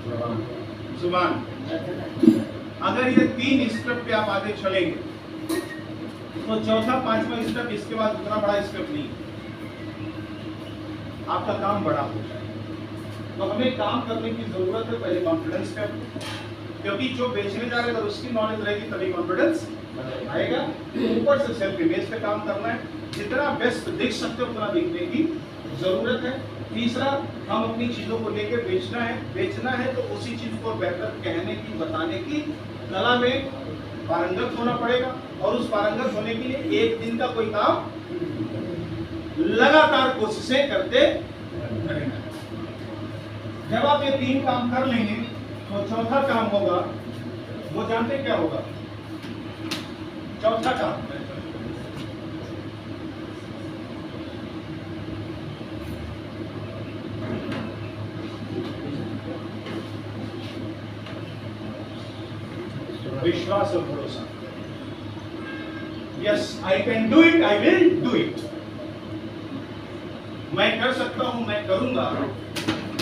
जुबान। अगर ये 3 स्टेप पे आप आगे चलेंगे तो चौथा पांचवा स्टेप इसके बाद उतना बड़ा स्टेप नहीं, आपका काम बड़ा हो जाए। तो हमें काम करने की जरूरत है पहले कॉन्फिडेंस पे, क्योंकि जो बेचने जा रहे हैं उसकी नॉलेज रहेगी तभी कॉन्फिडेंस आएगा। ऊपर से सेल्फ इमेज पे काम करना है, जितना बेस्ट दिख सकते हो उतना दिखने की जरूरत है। तीसरा, हम अपनी चीजों को लेके बेचना है तो उसी चीज को बेहतर कहने की, बताने की कला में पारंगत होना पड़ेगा। और उस पारंगत होने के लिए एक दिन का कोई काम लगातार कोशिशें करते रहेंगे। जब आप ये 3 काम कर लेंगे तो चौथा काम होगा, वो जानते क्या होगा? चौथा काम विश्वास और भरोसा। Yes, I can do it, I will do it. मैं कर सकता हूं, मैं करूंगा।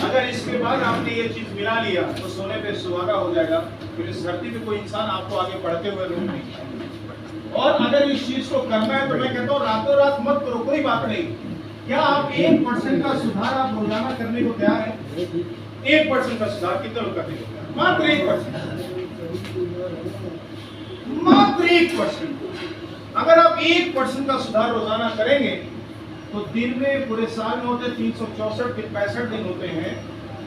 अगर इसके बाद आपने ये चीज मिला लिया तो सोने पे सुहागा हो जाएगा। फिर इस धरती पे कोई इंसान आपको आगे बढ़ते हुए रोक नहीं पाएगा। और अगर इस चीज को करना है तो मैं कहता हूँ रातों रात मत करो, कोई बात नहीं। क्या आप 1% का सुधार आप रोजाना करने को तैयार है? 1% का सुधार कितने लोग करने को तैयार? मात्र 1%। मात्र 1%। अगर आप 1% का सुधार रोजाना करेंगे तो दिन में, पूरे साल में होते 364 दिन, 65 दिन होते हैं,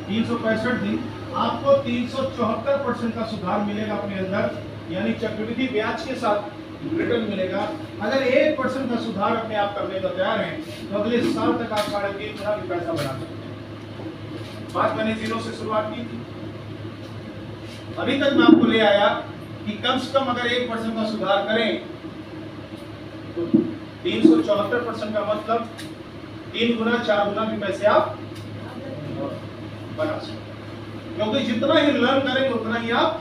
365 दिन, आपको 374% का सुधार मिलेगा अपने अंदर, यानी चक्रवृद्धि ब्याज के साथ रिटर्न मिलेगा। अगर 1% का सुधार अपने आप करने को तैयार हैं तो अगले साल तक आप 3.5 गुना भी पैसा बढ़ा सकते हैं। बात मैंने 0 से शुरुआत की थी, अभी तक मैं आपको ले आया कि कम से कम अगर 1% का सुधार करें तो 374% का मतलब 3 गुना 4 गुना भी पैसे आप बना सकते हैं। क्योंकि जितना ही लर्न करेंगे उतना ही आप,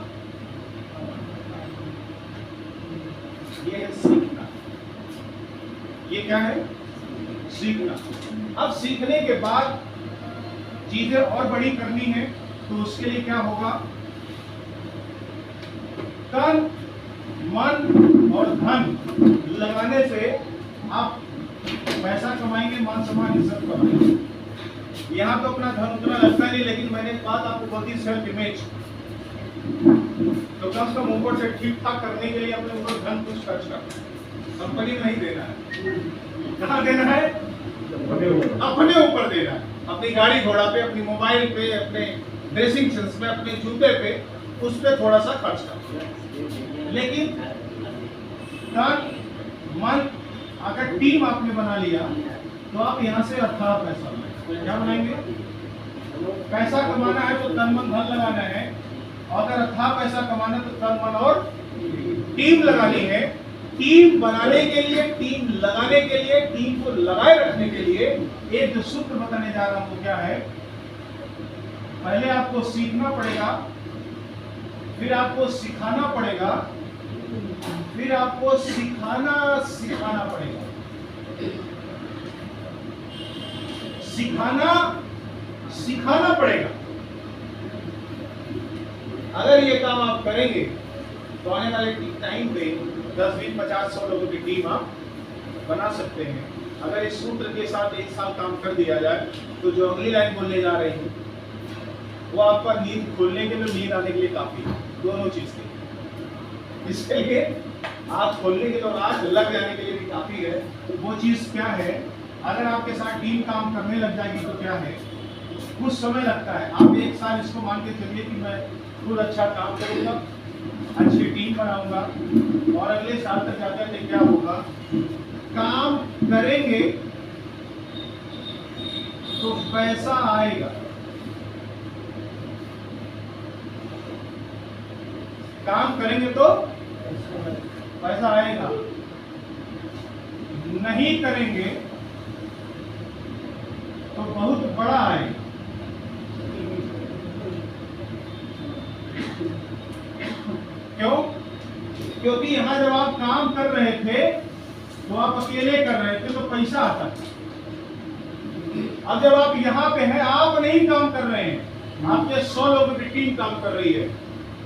ये है सीखना। ये क्या है? सीखना। अब सीखने के बाद चीजें और बड़ी करनी है तो उसके लिए क्या होगा? तन, मन और धन लगाने से आप पैसा कमाएंगे, मान सम्मान इज्जत कमाएंगे। यहाँ तो अपना धन उतना लगता नहीं, लेकिन मैंने एक बात आपको बोल दी, सेल्फ इमेज। तो कम से कम ऊपर से ठीक ठाक करने के लिए अपने ऊपर धन कुछ खर्च करना है। कंपनी में नहीं देना है। कहाँ देना है? अपने ऊपर देना है। अपनी गाड़ी घोड़ा पे, अपनी मोबाइल पे, अपने ड्रेसिंग सेंस में, अपने जूते पे, उस पर थोड़ा सा खर्च करना। लेकिन तन, मन, अगर टीम आपने बना लिया तो आप यहाँ से अथाह पैसा बनाएंगे। क्या बनाएंगे? पैसा कमाना है तो तन मन धन लगाना है, और अगर अथाह पैसा कमाना है तो तन मन और टीम लगानी है। टीम बनाने के लिए, टीम लगाने के लिए, टीम को लगाए रखने के लिए एक जो सूत्र बताने जा रहा हूं वो क्या है? पहले आपको सीखना पड़ेगा, फिर आपको सिखाना पड़ेगा, फिर आपको सिखाना पड़ेगा। सिखाना पड़ेगा। अगर ये काम आप करेंगे तो आने वाले टाइम पे 10, 20, 50, 100 लोगों की टीम आप बना सकते हैं। अगर इस सूत्र के साथ 1 साल काम कर दिया जाए तो जो अगली लाइन बोलने जा रहे हैं वो आपका नींद खोलने के लिए, नींद आने के लिए काफी है। दोनों चीज के इसके लिए आप खोलने के लिए और आग लग जाने के लिए भी काफी है। तो वो चीज क्या है? अगर आपके साथ टीम काम करने लग जाएगी तो क्या है? कुछ समय लगता है। आप 1 साल इसको मान के चलिए कि मैं खुद अच्छा काम करूंगा, अच्छी टीम बनाऊंगा, और अगले साल तक जाकर के क्या होगा? काम करेंगे तो पैसा आएगा। काम करेंगे तो पैसा आएगा, नहीं करेंगे तो बहुत बड़ा आएगा। क्यों? क्योंकि यहां जब आप काम कर रहे थे तो आप अकेले कर रहे थे तो पैसा आता था। अब जब आप यहाँ पे हैं, आप नहीं काम कर रहे हैं, आपके 100 लोगों की टीम काम कर रही है,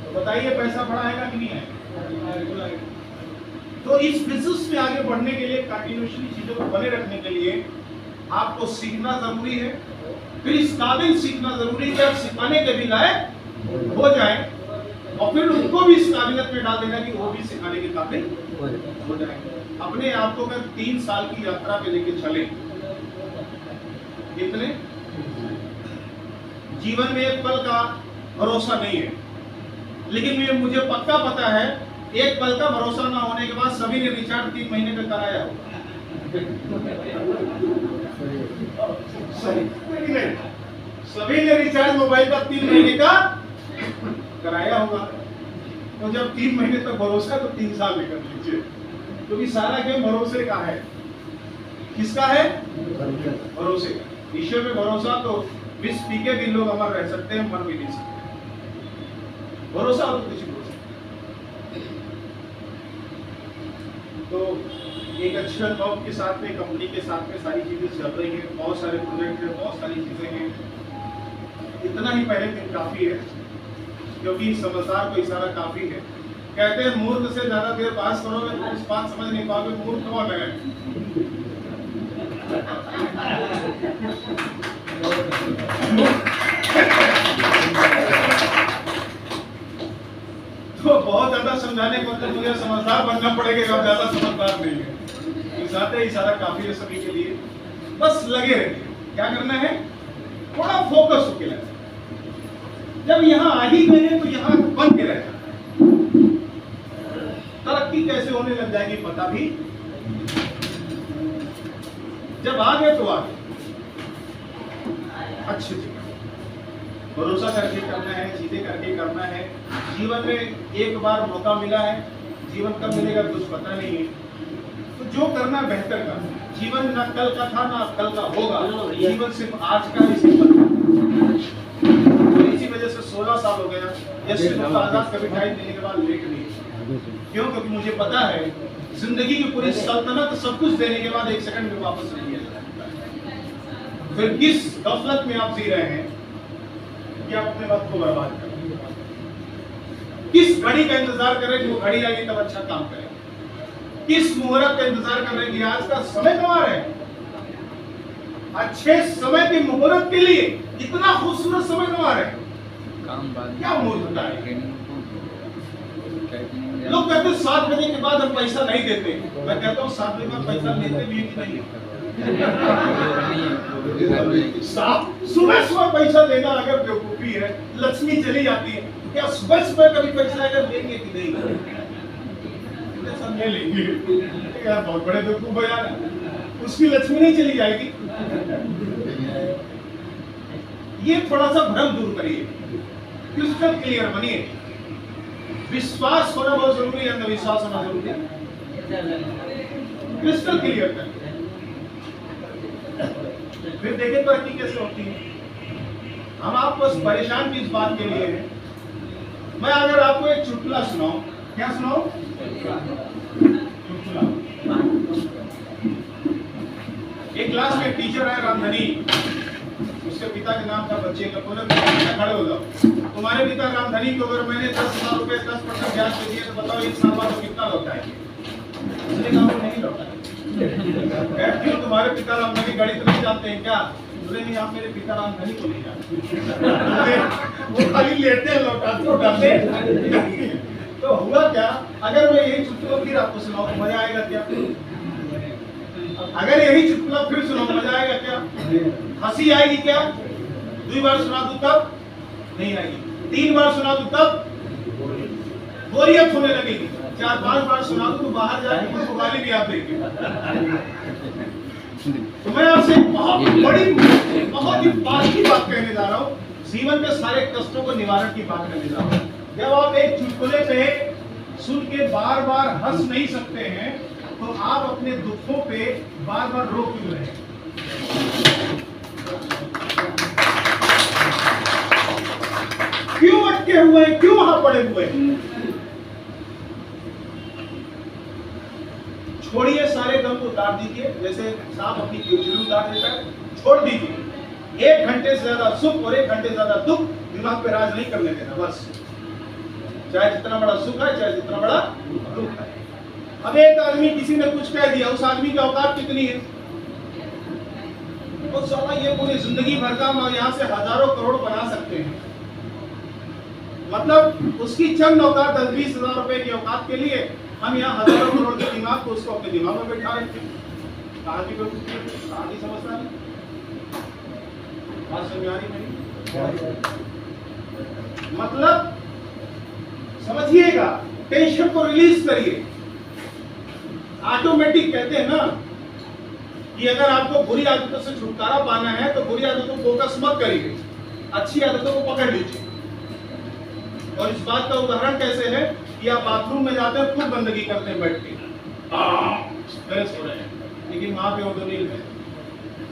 तो बताइए पैसा बढ़ाएगा कि नहीं आएगा? तो इस बिजनेस में आगे बढ़ने के लिए, कंटिन्यूअसली चीजों को बने रखने के लिए आपको सीखना जरूरी है, फिर इस काबिल सीखना जरूरी है कि आप सिखाने के भी लायक हो जाए, और फिर उनको भी इस काबिलियत में डाल देना कि वो भी सिखाने के काबिल हो जाए। अपने आप को अगर 3 साल की यात्रा पे लेके चले, इतने जीवन में एक पल का भरोसा नहीं है, लेकिन मुझे पक्का पता है एक पल का भरोसा ना होने के बाद सभी ने रिचार्ज 3 महीने का कराया होगा। सभी ने रिचार्ज मोबाइल का 3 महीने का कराया होगा। तो जब 3 महीने तक भरोसा, तो 3 साल लेकर लीजिए, क्योंकि सारा गेम भरोसे का है। किसका है? भरोसे का। ईश्वर में भरोसा तो विष पी के भी लोग अमर रह सकते हैं, मर भी नहीं सकते। भरोसा हो तो कुछ भी हो सकता है। तो एक अच्छे अनुभव के साथ में, कंपनी के साथ में सारी चीजें चल रही हैं, बहुत सारे प्रोजेक्ट हैं, बहुत सारी चीजें हैं। इतना ही पहले दिन काफी है, क्योंकि समझदार को इशारा काफी है। कहते हैं मूर्ख से ज्यादा देर बात करोगे तो उस बात समझ नहीं पाओगे, मूर्ख कौन है। तो बहुत ज्यादा समझाने को तो मुझे समझदार बनना पड़ेगा, अब ज्यादा समझदार नहीं है। इशारा काफी है सभी के लिए। बस लगे रहिए। क्या करना है? थोड़ा फोकस होके लगना। जब यहाँ आ ही गए हैं तो यहाँ बन के रह जाना। तरक्की कैसे होने लग जाएगी पता भी, जब आ गए तो आ गए। अच्छे से भरोसा करके करना है, चीजें करके करना है। जीवन में एक बार मौका मिला है, जीवन कब मिलेगा कुछ पता नहीं है, तो जो करना बेहतर करना। जीवन ना कल का था ना कल का होगा, जीवन सिर्फ आज का ही सिर्फ। तो इसी वजह से 16 साल हो गया, जैसे आजाद कभी टाइम देने के बाद लेट नहीं। क्यों? क्योंकि मुझे पता है जिंदगी की पूरी सल्तनत सब कुछ देने के बाद 1 सेकंड में वापस नहीं लिया जा सकता। फिर किस गफलत में आप जी रहे हैं कि आप अपने वक्त को बर्बाद कर रहे हैं? किस घड़ी का इंतजार कर रहे हैं कि वो घड़ी आएगी तब अच्छा काम करें? किस मुहूर्त का इंतजार कर रहे हैं कि आज का समय कमा रहे हैं? अच्छे समय के मुहूर्त के लिए इतना खूबसूरत समय कमा रहे हैं, क्या मूर्खता है। लोग कहते हैं 7 बजे के बाद हम पैसा नहीं देते। मैं कहता हूँ 7 बजे के बाद पैसा लेते भी कि नहीं? सुबह पैसा देना अगर बेवकूफी है, लक्ष्मी चली जाती है, तो क्या सुबह कभी पैसा अगर लेंगे कि नहीं? सब ले लेंगे यार, बहुत बड़े बेवकूफ है यार, उसकी लक्ष्मी नहीं चली जाएगी। ये थोड़ा सा भ्रम दूर करिए, क्रिस्टल क्लियर बनिए। विश्वास होना बहुत जरूरी है, अंधविश्वास होना जरूरी है। क्रिस्टल क्लियर करिए, फिर देखें तरक्की कैसे होती है। हम आप बस परेशान की इस बात के लिए हैं। मैं अगर आपको एक चुटकुला सुनाऊं, क्या सुनाऊं? चुटकुला। एक क्लास में टीचर है रामधनी, उसके पिता के नाम था बच्चे का। बोले खड़े हो जाओ, तुम्हारे पिता रामधनी को अगर मैंने 10,000 रुपए 10% ब्याज पे दिए तो बताओ 1 साल बाद वो कितना लौटाएंगे? उसने कहा वो नहीं लौटाएंगे। क्यों? तुम्हारे पिता रामधनी गणित नहीं जानते हैं क्या? बोले नहीं, आप मेरे पिता रामधनी को नहीं जानते, वो खाली लेते हैं लौटाते। तो हुआ क्या? अगर मैं यही चुटकुला फिर आपको सुनाऊं तो मजा आएगा क्या? अगर यही चुटकुला फिर सुनाऊं मजा आएगा क्या? हंसी आएगी क्या? 2 बार सुना दूं तब नहीं आएगी, 3 बार सुना दूं तब बोरियत होने लगेगी, 4-5 बार सुना दूं तो बाहर जाके मुझको गाली भी आप देंगे। तो मैं आपसे बहुत बड़ी, बहुत ही बात की बात कहने जा रहा हूँ। जीवन के सारे कष्टों को निवारण की बात करने जा रहा हूँ। जब आप एक चुटकुले पे सुन के बार बार हंस नहीं सकते हैं, तो आप अपने दुखों पे बार बार रो क्यों रहे हैं? क्यों अटके हुए हैं? क्यों वहां पड़े हुए हैं? छोड़िए, सारे गम को उतार दीजिए, जैसे सांप अपनी उतार देता है। छोड़ दीजिए। 1 घंटे से ज्यादा सुख और 1 घंटे से ज्यादा दुख दिमाग पे राज नहीं करने देना बस, चाहे जितना बड़ा सुख है चाहे जितना बड़ा दुख है। अब एक आदमी किसी ने कुछ कह दिया, उस आदमी की औकात कितनी है? तो साला ये पूरी जिंदगी भर का हम यहाँ से हजारों करोड़ बना सकते हैं। मतलब उसकी चंद औकात 10-20 हजार रुपए की औकात के लिए हम यहाँ हजारों करोड़ के दिमाग को उसको अपने दिमाग में बैठा रखते हैं। कहाँ की समझता नहीं, बात समझ आ रही नहीं? मतलब समझिएगा, टेंशन को रिलीज करिए। ऑटोमेटिक कहते हैं ना कि अगर आपको बुरी आदतों से छुटकारा पाना है तो बुरी आदतों को फोकस मत करिए, अच्छी आदतों को पकड़ लीजिए। और इस बात का उदाहरण कैसे है कि आप बाथरूम में जाते हैं, खूब गंदगी करते हैं बैठ के, फ्रेश हो रहे हैं, लेकिन वहां पे ओडोनिल है,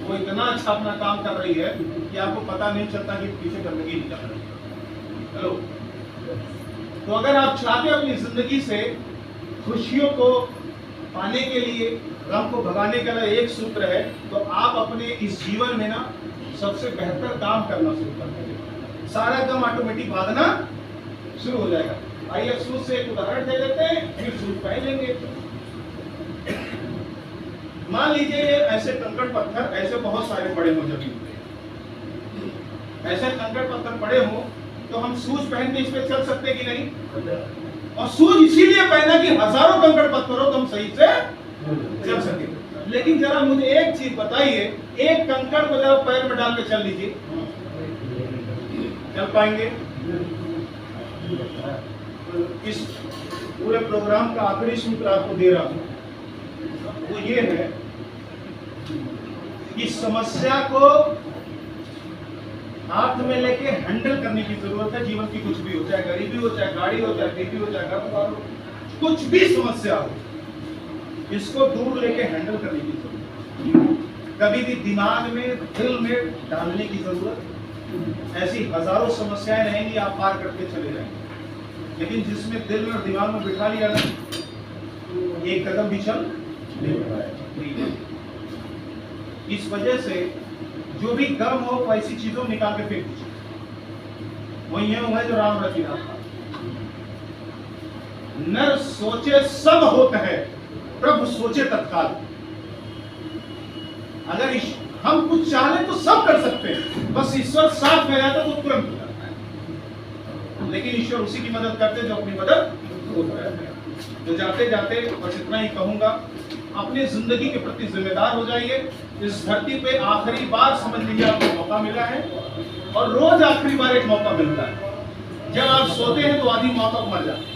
वो इतना अच्छा अपना काम कर रही है कि आपको पता नहीं चलता कि पीछे गंदगी निकल रही है। हेलो, तो अगर आप चाहते हैं अपनी जिंदगी से खुशियों को पाने के लिए, गम को भगाने का एक सूत्र है, तो आप अपने इस जीवन में ना सबसे बेहतर काम करना शुरू कर देंगे, सारा गम ऑटोमेटिक भागना शुरू हो जाएगा। आइए सूज से एक उदाहरण दे देते हैं, फिर सूज पहन लेंगे। मान लीजिए ऐसे कंकड़ पत्थर ऐसे बहुत सारे पड़े हो, जमीन पे ऐसे कंकड़ पत्थर पड़े हो तो हम शूज पहन के इस पे चल सकते कि नहीं? और शूज इसीलिए पहना कि हजारों कंकड़ पत्थर हो तो हम सही से चल सके। लेकिन जरा मुझे एक चीज बताइए, एक कंकड़ को जरा पैर में डाल के चल लीजिए, चल पाएंगे? इस पूरे प्रोग्राम का आखिरी सूत्र आपको दे रहा हूं, वो ये है कि समस्या को हाथ में लेके हैंडल करने की जरूरत है। जीवन की कुछ भी हो, चाहे गरीबी हो, चाहे गाड़ी हो, चाहे बेटी हो, चाहे घर परिवार हो, कुछ भी समस्या हो, इसको दूर लेके हैंडल करने की जरूरत। कभी भी दिमाग में, दिल में डालने की जरूरत। ऐसी हजारों समस्याएं रहेंगी, आप पार करके चले जाएंगे, लेकिन जिसमें दिल में और दिमाग में बिठा लिया ना, एक कदम भी चल नहीं पाएगा। इस वजह से जो भी गम हो वो ऐसी चीजों निकाल के फेंक दीजिए। वही है जो राम रची था, नर सोचे सब होता है, प्रभु सोचे तत्काल। अगर हम कुछ चाहे तो सब कर सकते हैं, बस ईश्वर साथ में जाता तो तुरंत हो जाता है। लेकिन ईश्वर उसी की मदद करते जो अपनी मदद खुद करते हैं। तो जाते जाते बस इतना ही कहूंगा, अपनी जिंदगी के प्रति जिम्मेदार हो जाइए। इस धरती पे आखिरी बार समझ लीजिए आपको मौका मिला है, और रोज आखिरी बार एक मौका मिलता है। जब आप सोते हैं तो आधी मौत मर जाती है।